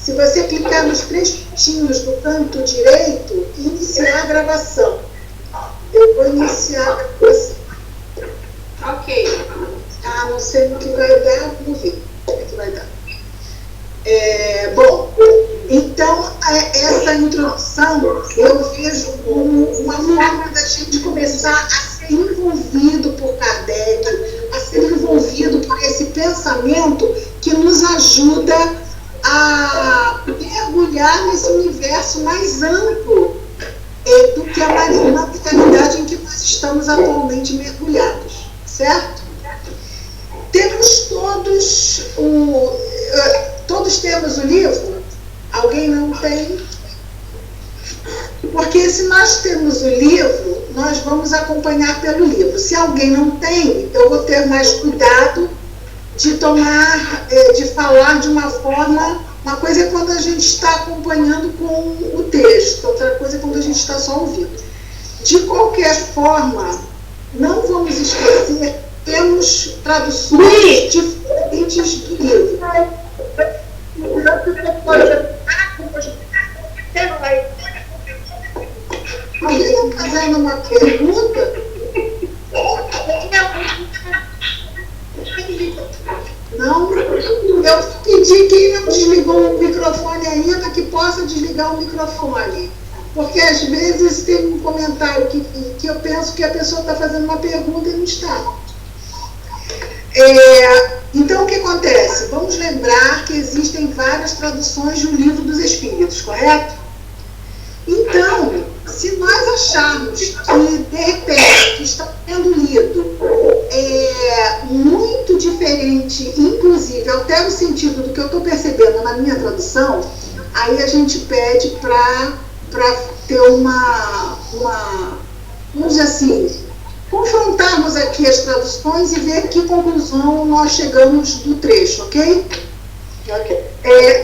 Se você clicar nos 3 pontinhos do canto direito, iniciar a gravação. Eu vou iniciar a gravação. Ok. Não sei no que vai dar, vamos ver o que vai dar. Bom, então, essa introdução eu vejo como uma forma da gente começar a ser envolvido por Kardec, a ser envolvido por esse pensamento que nos ajuda a mergulhar nesse universo mais amplo do que a materialidade em que nós estamos atualmente mergulhados, certo? Temos todos temos o livro? Alguém não tem? Porque se nós temos o livro, nós vamos acompanhar pelo livro. Se alguém não tem, eu vou ter mais cuidado de de falar de uma forma. Uma coisa é quando a gente está acompanhando com o texto, outra coisa é quando a gente está só ouvindo. De qualquer forma, não vamos esquecer, temos traduções diferentes do livro. Alguém está fazendo uma pergunta? Não? Eu pedi quem não desligou o microfone ainda que possa desligar o microfone. Porque às vezes tem um comentário que eu penso que a pessoa está fazendo uma pergunta e não está. Então, o que acontece? Vamos lembrar que existem várias traduções do Livro dos Espíritos, correto? Então, se nós acharmos que, de repente, que está sendo lido muito diferente, inclusive altera o sentido do que eu estou percebendo na minha tradução, aí a gente pede para ter vamos dizer assim, confrontarmos aqui as traduções e ver que conclusão nós chegamos do trecho, ok?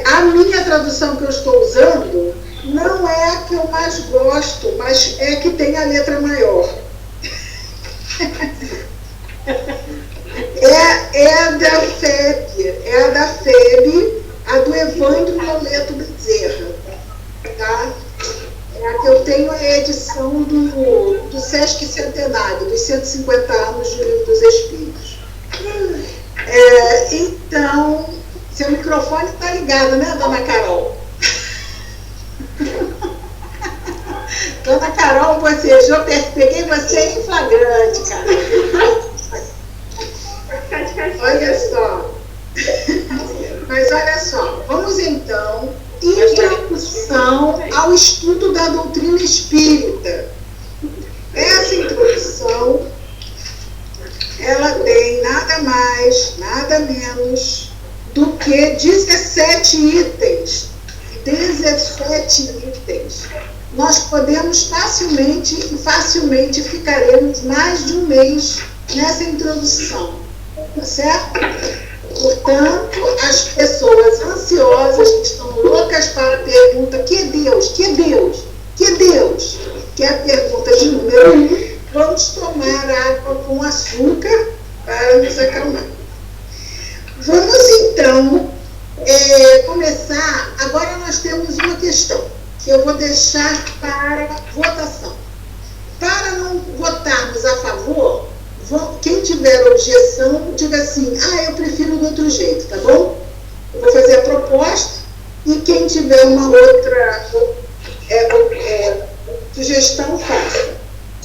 A minha tradução que eu estou usando não é a que eu mais gosto, mas é a que tem a letra maior. É a da FEB, a do Evandro Loleto Bezerra, tá? A que eu tenho é a edição do Sesc Centenário, dos 150 anos do Livro dos Espíritos. Então, seu microfone está ligado, né, dona Carol? Dona Carol, eu peguei você em flagrante, cara. Olha só. Mas olha só, vamos então, introdução ao estudo da doutrina espírita. Essa introdução, ela tem nada mais, nada menos do que 17 itens. 17 itens. Nós podemos facilmente ficaremos mais de um mês nessa introdução, tá certo? Portanto, as pessoas ansiosas que estão loucas para a pergunta, que Deus? Que Deus? Que Deus? Que é a pergunta de número 1, vamos tomar água com açúcar para nos acalmar. Vamos então começar. Agora nós temos uma questão que eu vou deixar para votação. Para não votarmos a favor, quem tiver objeção, diga assim, eu prefiro do outro jeito, tá bom? Eu vou fazer a proposta e quem tiver uma outra sugestão, faça.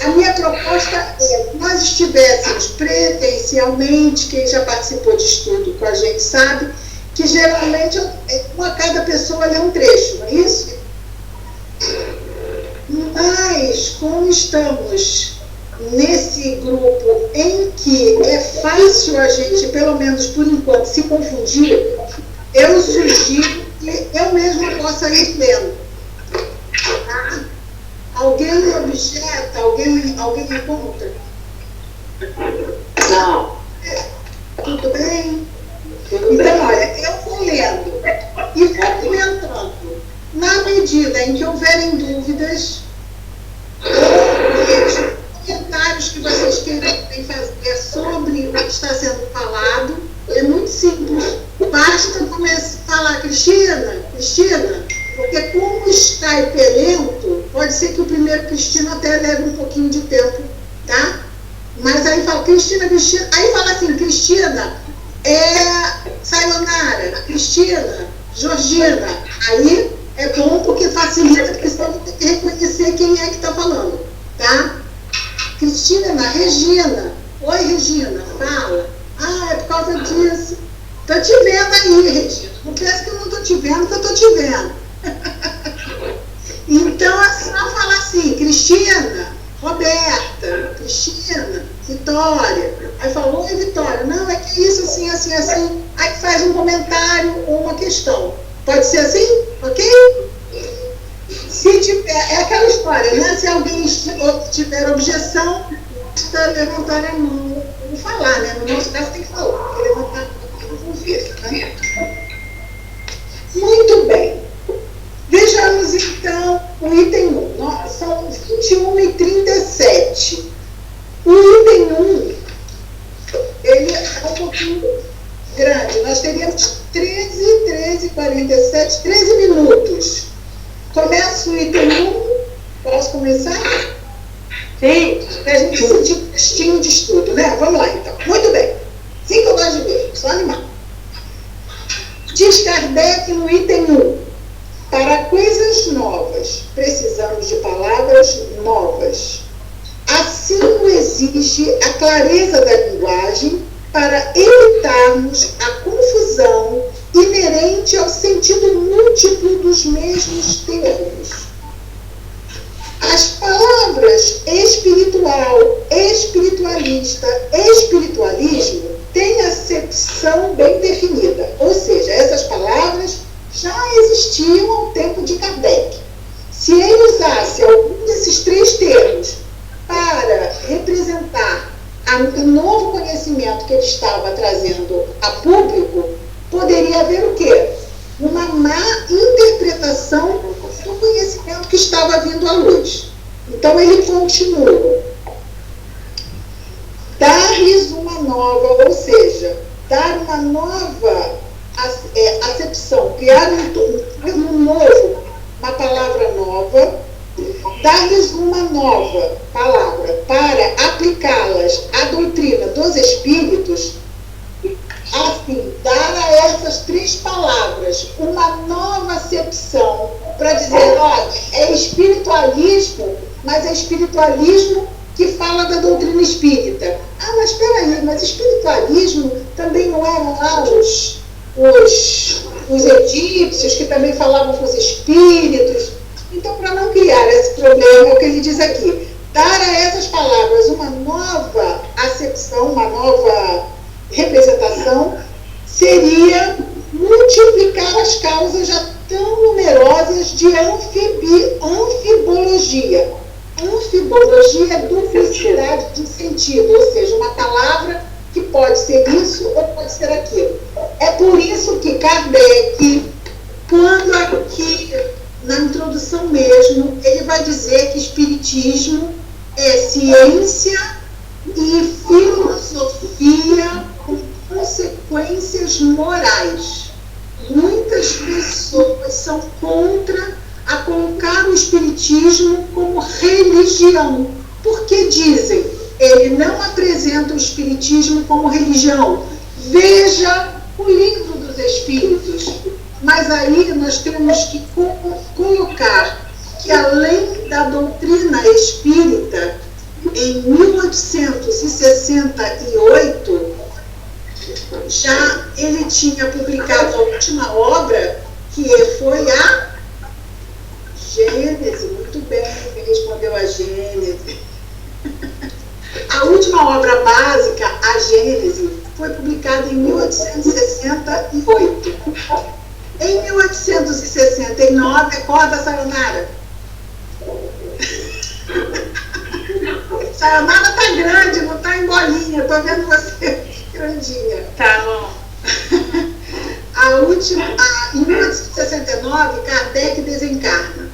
A minha proposta é que nós estivéssemos presencialmente, quem já participou de estudo com a gente sabe, que geralmente cada pessoa lê um trecho, não é isso? Mas, como estamos nesse grupo em que é fácil a gente, pelo menos por enquanto, se confundir, eu sugiro que eu mesma possa ir lendo. Tá? Alguém objeta? Alguém me conta? Não. Tudo bem? Então, olha, eu vou lendo e vou comentando. Na medida em que houverem dúvidas ou comentários que vocês querem fazer sobre o que está sendo falado, é muito simples. Basta começar a falar, Cristina, Cristina, porque como o Skype é lento, pode ser que o primeiro Cristina até leve um pouquinho de tempo, tá? Mas aí fala, Cristina, aí fala assim, Cristina, Sayonara, Cristina, Georgina, aí é bom porque facilita, porque senão não tem que reconhecer quem é que está falando, tá? Cristina, Regina, oi Regina, fala, é por causa disso, tô te vendo aí, Regina, não pensa que eu não tô te vendo, que eu tô te vendo. Então é só falar assim, Cristina, Roberta, Cristina, Vitória. Aí fala, oi Vitória, não, é que isso, assim, assim, assim. Aí faz um comentário ou uma questão. Pode ser assim? Ok? Se tiver, é aquela história, né? Se alguém tiver objeção, basta levantar a mão. Vou falar, né? No nosso caso tem que falar, porque levantar a mão eu vou ver, né? Muito bem. Vejamos então o item 1. São 21 e 37. O item 1, ele é um pouquinho grande. Nós teríamos 13, 47, 13 minutos. Começa o item 1. Posso começar? Sim. Para a gente sentir um gostinho de estudo, né? Vamos lá então. Muito bem. Assim que eu gosto de ver, só animar. Diz Kardec no item 1. Para coisas novas, precisamos de palavras novas. Assim o exige a clareza da linguagem para evitarmos a confusão inerente ao sentido múltiplo dos mesmos termos. As palavras espiritual, espiritualista, espiritualismo têm acepção bem definida, ou seja, essas palavras já existiam ao tempo de Kardec. Se ele usasse algum desses três termos para representar o novo conhecimento que ele estava trazendo a público, poderia haver o quê? Uma má interpretação do conhecimento que estava vindo à luz. Então ele continua. Dar-lhes uma nova, ou seja, dar uma nova acepção, criar um termo novo, uma palavra nova, dar-lhes uma nova palavra para aplicá-las à doutrina dos espíritos, assim, dar a essas três palavras uma nova acepção para dizer, olha, é espiritualismo, mas é espiritualismo que fala da doutrina espírita. Mas espera aí, mas espiritualismo também não eram lá os egípcios que também falavam com os espíritos. Então, para não criar esse problema, é o que ele diz aqui, dar a essas palavras uma nova acepção, uma nova representação, seria multiplicar as causas já tão numerosas de anfibologia. Anfibologia é duplicidade de sentido, ou seja, uma palavra que pode ser isso ou pode ser aquilo. É por isso que Kardec, quando aqui na introdução mesmo, ele vai dizer que espiritismo é ciência e filosofia com consequências morais. Muitas pessoas são contra a colocar o espiritismo como religião, porque dizem, ele não apresenta o espiritismo como religião. Veja o livro dos Espíritos. Mas aí nós temos que colocar que, além da doutrina espírita, em 1868, já ele tinha publicado a última obra, que foi a Gênese. Muito bem, ele respondeu a Gênese. A última obra básica, a Gênese, foi publicada em 1868. Em 1869, acorda, Sayonara. Sayonara tá grande, não tá em bolinha. Tô vendo você grandinha. Tá bom. Em 1869, Kardec desencarna.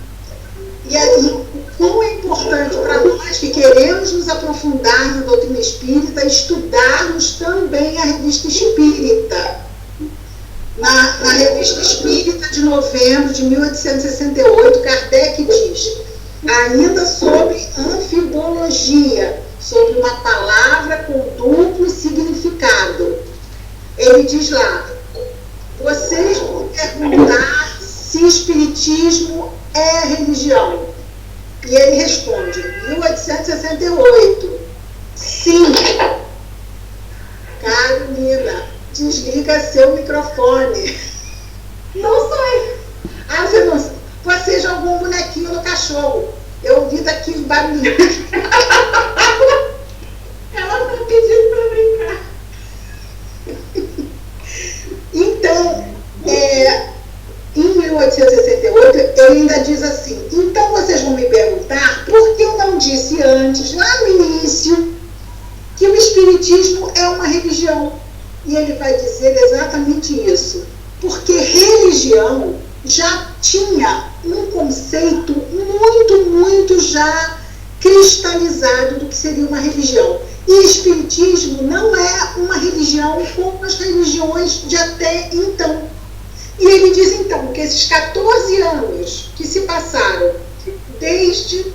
E aí, como é importante para nós que queremos nos aprofundar na doutrina espírita, estudarmos também a Revista Espírita. Na Revista Espírita de de novembro de 1868, Kardec diz, ainda sobre anfibologia, sobre uma palavra com duplo significado. Ele diz lá, vocês vão perguntar se espiritismo é religião. E ele responde, 1868, sim. Carolina, desliga seu microfone. Não sou eu. Ah, você não... Você jogou um bonequinho no cachorro. Eu ouvi daqui o barulhinho. Ela tá pedindo para brincar. Então, em 1868, ele ainda diz assim, então vocês vão me perguntar por que eu não disse antes, lá no início, que o espiritismo é uma religião. E ele vai dizer exatamente isso. Porque religião já tinha um conceito muito já cristalizado do que seria uma religião. E espiritismo não é uma religião como as religiões de até então. E ele diz então que esses 14 anos que se passaram desde,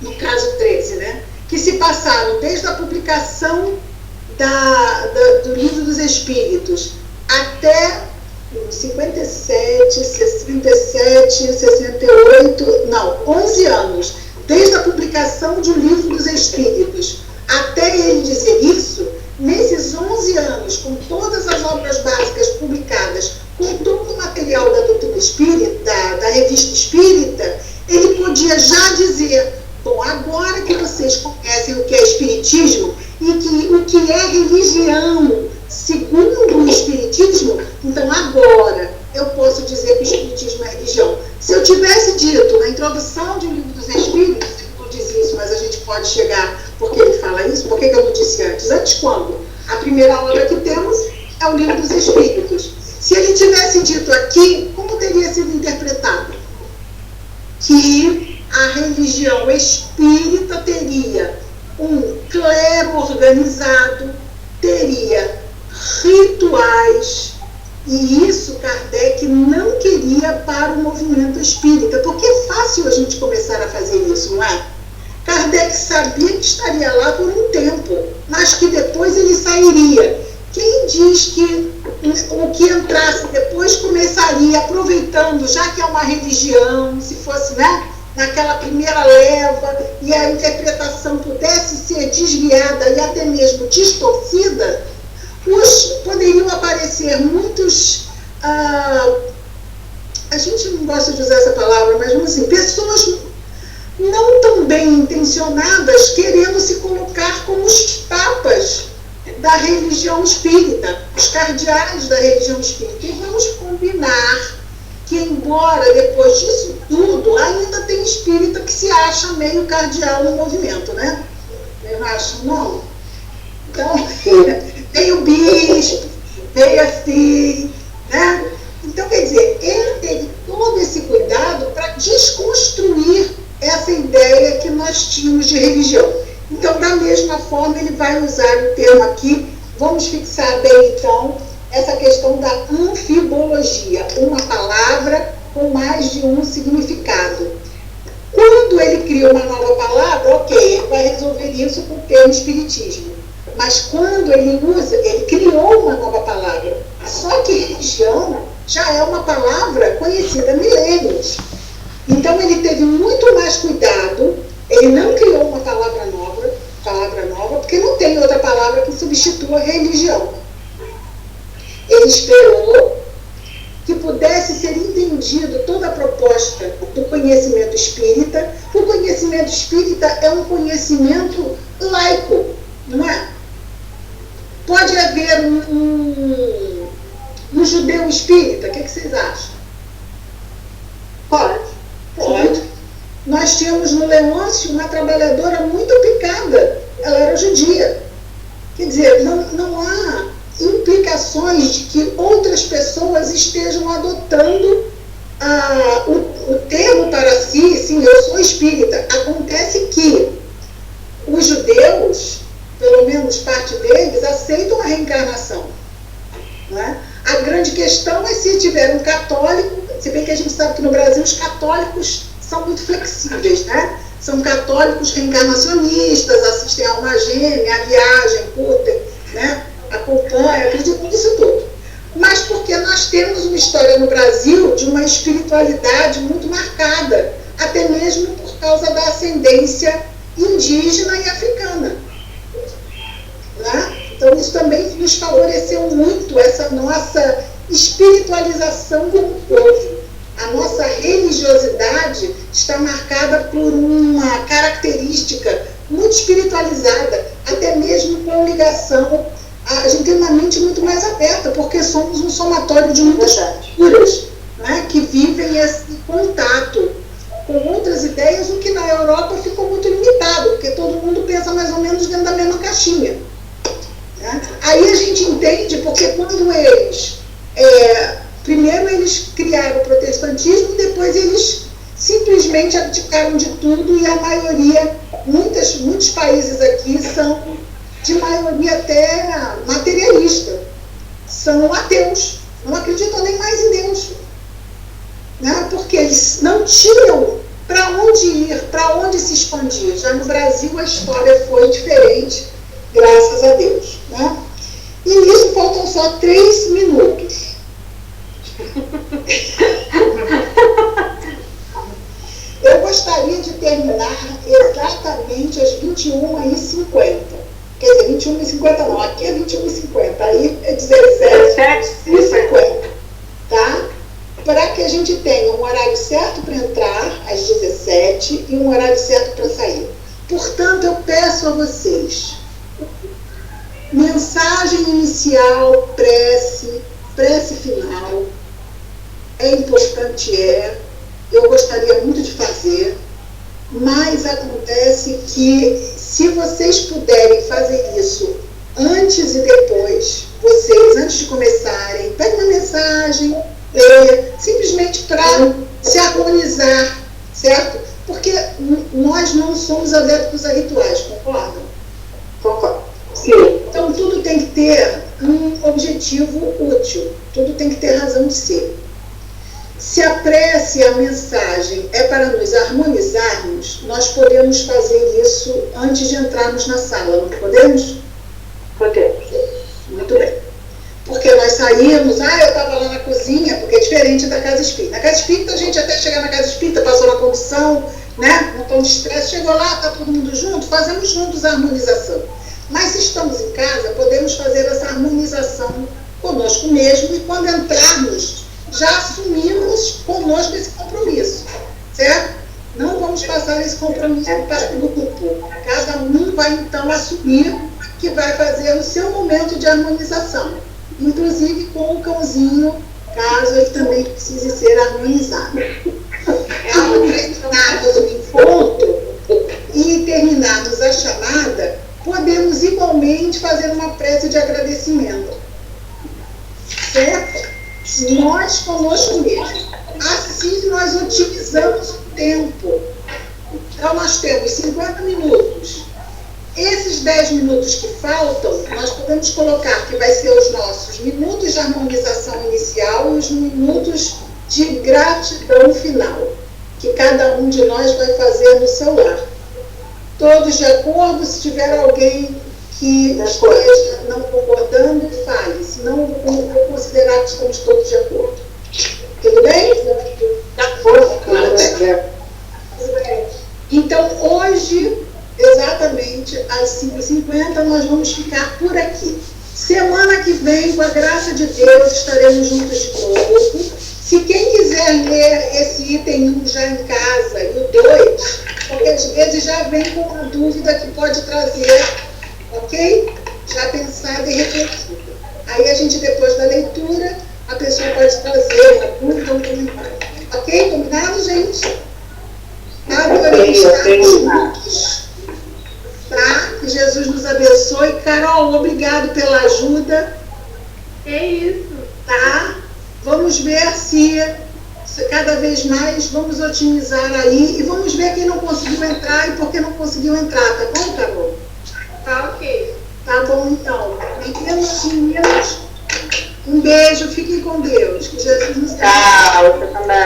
no caso 13, né? Que se passaram desde a publicação do Livro dos Espíritos até 57, 67, 68, não, 11 anos, desde a publicação de O Livro dos Espíritos, até ele dizer isso, nesses 11 anos, com todas as obras básicas publicadas, com todo o material da doutrina espírita, da revista espírita, ele podia já dizer, bom, agora que vocês conhecem o que é espiritismo e o que é religião, segundo o espiritismo, então agora eu posso dizer que o espiritismo é religião. Se eu tivesse dito na introdução de O Livro dos Espíritos, eu não disse isso, mas a gente pode chegar, porque ele fala isso, por que eu não disse antes? Antes quando? A primeira obra que temos é O Livro dos Espíritos. Se ele tivesse dito aqui, como teria sido interpretado? Que a religião espírita teria um clero organizado, teria rituais, e isso Kardec não queria para o movimento espírita, porque é fácil a gente começar a fazer isso, não é? Kardec sabia que estaria lá por um tempo, mas que depois ele sairia. Quem diz que o que entrasse depois começaria aproveitando, já que é uma religião, se fosse, né, naquela primeira leva, e a interpretação pudesse ser desviada e até mesmo distorcida, poderiam aparecer muitos, a gente não gosta de usar essa palavra, mas assim, pessoas não tão bem intencionadas querendo se colocar como os papas da religião espírita, os cardeais da religião espírita. E vamos combinar que, embora depois disso tudo, ainda tem espírita que se acha meio cardeal no movimento, né? Eu acho, não. Então, veio o bispo, veio assim, né? Então, quer dizer, ele teve todo esse cuidado para desconstruir essa ideia que nós tínhamos de religião. Então, da mesma forma, ele vai usar o termo aqui, vamos fixar bem, então, essa questão da anfibologia, uma palavra com mais de um significado. Quando ele cria uma nova palavra, ok, ele vai resolver isso com o termo espiritismo. Mas quando ele criou uma nova palavra. Só que religião já é uma palavra conhecida há milênios. Então ele teve muito mais cuidado, ele não criou uma palavra nova, porque não tem outra palavra que substitua religião. Ele esperou que pudesse ser entendido toda a proposta do conhecimento espírita. O conhecimento espírita é um conhecimento laico, não é? Pode haver um judeu espírita, o que vocês acham? Pode. Nós tínhamos no Leôncio uma trabalhadora muito picada, ela era judia. Quer dizer, não há implicações de que outras pessoas estejam adotando o termo para si, sim, eu sou espírita. Acontece que os judeus, pelo menos parte deles, aceitam a reencarnação. Não é? A grande questão é se tiver um católico Se bem que a gente sabe que no Brasil os católicos são muito flexíveis, né? São católicos reencarnacionistas, assistem a alma gêmea, a viagem, curtem, né? Acompanham, acreditam nisso tudo. Mas porque nós temos uma história no Brasil de uma espiritualidade muito marcada, até mesmo por causa da ascendência indígena e africana. Né? Então isso também nos favoreceu muito, essa nossa espiritualização como povo. A nossa religiosidade está marcada por uma característica muito espiritualizada, até mesmo com ligação. A gente tem uma mente muito mais aberta, porque somos um somatório de muitas culturas, né, que vivem esse contato com outras ideias, o que na Europa ficou muito limitado, porque todo mundo pensa mais ou menos dentro da mesma caixinha. Né? Aí a gente entende porque quando eles... primeiro eles criaram o protestantismo, depois eles simplesmente abdicaram de tudo e a maioria, muitos países aqui são de maioria até materialista, são ateus, não acreditam nem mais em Deus, né? Porque eles não tinham para onde ir, para onde se expandir. Já no Brasil a história foi diferente, graças a Deus. Né? E nisso faltam só 3 minutos. Eu gostaria de terminar exatamente às 21h50. Quer dizer, 21h50 não, aqui é 21h50, aí é 17h50. Tá? Para que a gente tenha um horário certo para entrar, às 17h, e um horário certo para sair. Portanto, eu peço a vocês, mensagem inicial, prece final, é importante, eu gostaria muito de fazer, mas acontece que se vocês puderem fazer isso antes e depois, vocês, antes de começarem, peguem uma mensagem, leia, simplesmente para se harmonizar, certo? Porque nós não somos adeptos a rituais, concordam? Concordo. Sim. Então tudo tem que ter um objetivo útil, tudo tem que ter razão de ser. Se a prece e a mensagem é para nos harmonizarmos, nós podemos fazer isso antes de entrarmos na sala, não podemos? Podemos. Muito bem. Porque nós saímos, eu estava lá na cozinha, porque é diferente da casa espírita. Na casa espírita, a gente até chegar na casa espírita, passou na comissão, né? Um tom de estresse, chegou lá, está todo mundo junto, fazemos juntos a harmonização. Mas se estamos em casa, podemos fazer essa harmonização conosco mesmo, e quando entrarmos, já assumimos conosco esse compromisso, certo? Não vamos passar esse compromisso para o grupo. Cada um vai, então, assumir que vai fazer o seu momento de harmonização, inclusive com o cãozinho, caso ele também precise ser harmonizado. Ao terminarmos o encontro e terminarmos a chamada, podemos igualmente fazer uma prece de agradecimento, certo? Nós conosco mesmo. Assim nós otimizamos o tempo. Então nós temos 50 minutos. Esses 10 minutos que faltam, nós podemos colocar que vai ser os nossos minutos de harmonização inicial e os minutos de gratidão final, que cada um de nós vai fazer no seu lar. Todos de acordo? Se tiver alguém que esteja não concordando, fale. Senão, eu vou considerar que estamos todos de acordo. Tudo bem? De acordo, claro. Então, hoje, exatamente às 5h50, nós vamos ficar por aqui. Semana que vem, com a graça de Deus, estaremos juntos de novo. Se quem quiser ler esse item 1 já em casa e o 2, porque às vezes já vem com uma dúvida que pode trazer, ok? Já pensada e refletida. Aí a gente, depois da leitura, a pessoa pode trazer uma dúvida ou um comentário. Ok? Combinado, gente? Adorei estar juntos. Tá? Que Jesus nos abençoe. Carol, obrigado pela ajuda. É isso. Tá? Vamos ver se cada vez mais vamos otimizar aí e vamos ver quem não conseguiu entrar e por que não conseguiu entrar, tá bom, Carol? Tá ok. Tá bom, então. Meninos, um beijo, fiquem com Deus. Que Jesus nos abençoe. Tchau, você também.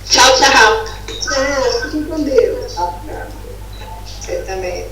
Tchau, tchau. Tchau, fiquem com Deus. Você também.